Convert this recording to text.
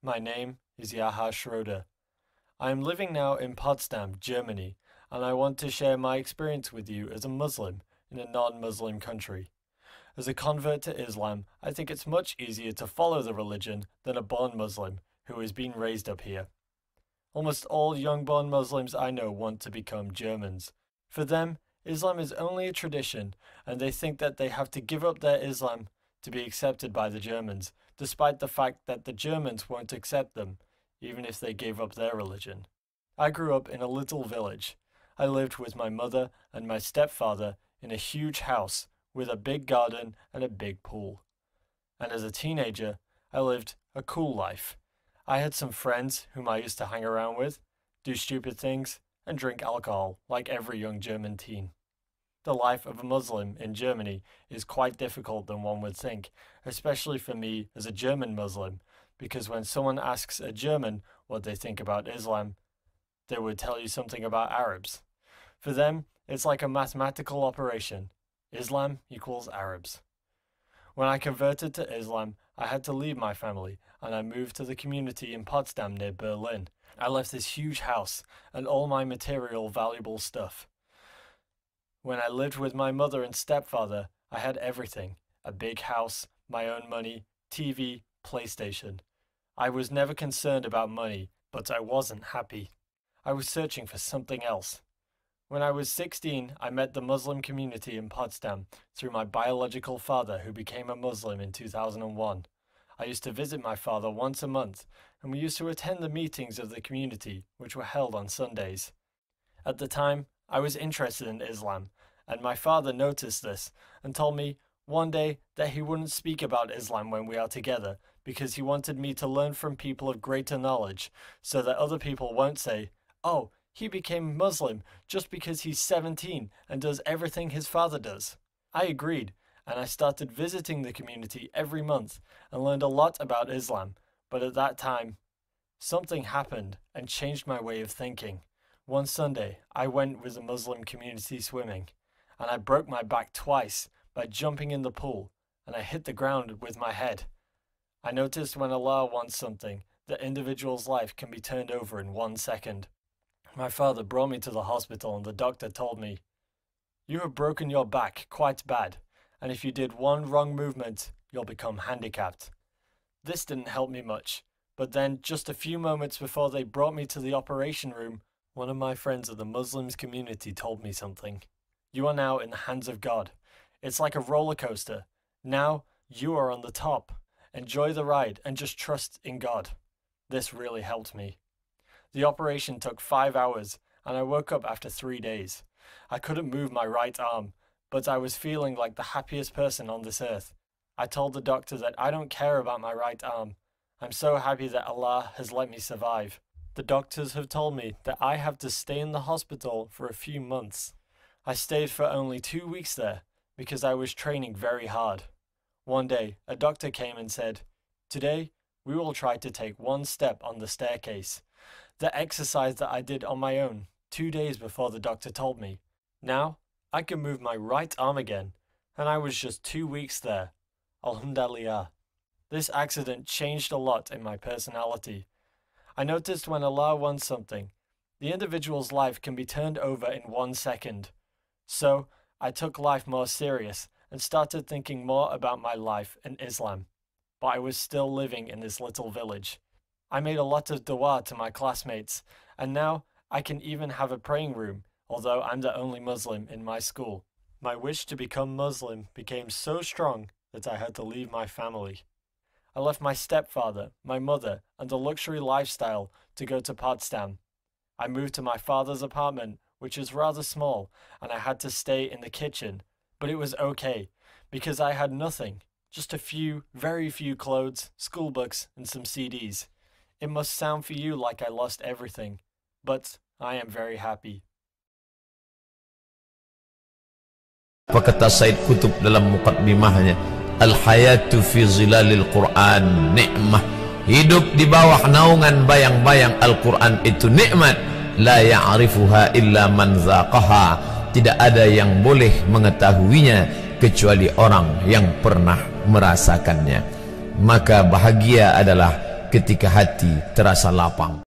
My name is Yaha Schroeder. I am living now in Potsdam, Germany, and I want to share my experience with you as a Muslim in a non-Muslim country. As a convert to Islam, I think it's much easier to follow the religion than a born Muslim who has been raised up here. Almost all young-born Muslims I know want to become Germans. For them, Islam is only a tradition, and they think that they have to give up their Islam to be accepted by the Germans, despite the fact that the Germans won't accept them, even if they gave up their religion. I grew up in a little village. I lived with my mother and my stepfather in a huge house with a big garden and a big pool. And as a teenager, I lived a cool life. I had some friends whom I used to hang around with, do stupid things, and drink alcohol like every young German teen. The life of a Muslim in Germany is quite difficult than one would think, especially for me as a German Muslim, because when someone asks a German what they think about Islam, they would tell you something about Arabs. For them, it's like a mathematical operation. Islam equals Arabs. When I converted to Islam, I had to leave my family, and I moved to the community in Potsdam near Berlin. I left this huge house and all my material valuable stuff. When I lived with my mother and stepfather, I had everything: a big house, my own money, TV, PlayStation. I was never concerned about money, but I wasn't happy. I was searching for something else. When I was 16, I met the Muslim community in Potsdam through my biological father, who became a Muslim in 2001. I used to visit my father once a month, and we used to attend the meetings of the community, which were held on Sundays. At the time, I was interested in Islam, and my father noticed this and told me one day that he wouldn't speak about Islam when we are together because he wanted me to learn from people of greater knowledge so that other people won't say, "Oh, he became Muslim just because he's 17 and does everything his father does." I agreed, and I started visiting the community every month and learned a lot about Islam, but at that time, something happened and changed my way of thinking. One Sunday, I went with the Muslim community swimming, and I broke my back twice by jumping in the pool, and I hit the ground with my head. I noticed when Allah wants something, the individual's life can be turned over in 1 second. My father brought me to the hospital, and the doctor told me, "You have broken your back quite bad, and if you did one wrong movement, you'll become handicapped." This didn't help me much, but then just a few moments before they brought me to the operation room, one of my friends of the Muslims community told me something. "You are now in the hands of God. It's like a roller coaster. Now you are on the top. Enjoy the ride and just trust in God." This really helped me. The operation took 5 hours, and I woke up after 3 days. I couldn't move my right arm, but I was feeling like the happiest person on this earth. I told the doctor that I don't care about my right arm. I'm so happy that Allah has let me survive. The doctors have told me that I have to stay in the hospital for a few months. I stayed for only 2 weeks there because I was training very hard. One day, a doctor came and said, "Today, we will try to take one step on the staircase." The exercise that I did on my own 2 days before the doctor told me. Now, I can move my right arm again, and I was just 2 weeks there. Alhamdulillah. This accident changed a lot in my personality. I noticed when Allah wants something, the individual's life can be turned over in 1 second. So, I took life more serious and started thinking more about my life in Islam. But I was still living in this little village. I made a lot of dua to my classmates, and now I can even have a praying room, although I'm the only Muslim in my school. My wish to become Muslim became so strong that I had to leave my family. I left my stepfather, my mother, and the luxury lifestyle to go to Potsdam. I moved to my father's apartment, which is rather small, and I had to stay in the kitchen. But it was okay, because I had nothing, just a few, very few clothes, school books, and some CDs. It must sound for you like I lost everything, but I am very happy. Kata Said Qutb dalam muqaddimahnya, al-hayatu fi zilalil Quran ni'mah. Hidup di bawah naungan bayang-bayang Al-Quran itu nikmat. La ya'rifuha illa man zaqaha. Tidak ada yang boleh mengetahuinya kecuali orang yang pernah merasakannya. Maka bahagia adalah ketika hati terasa lapang.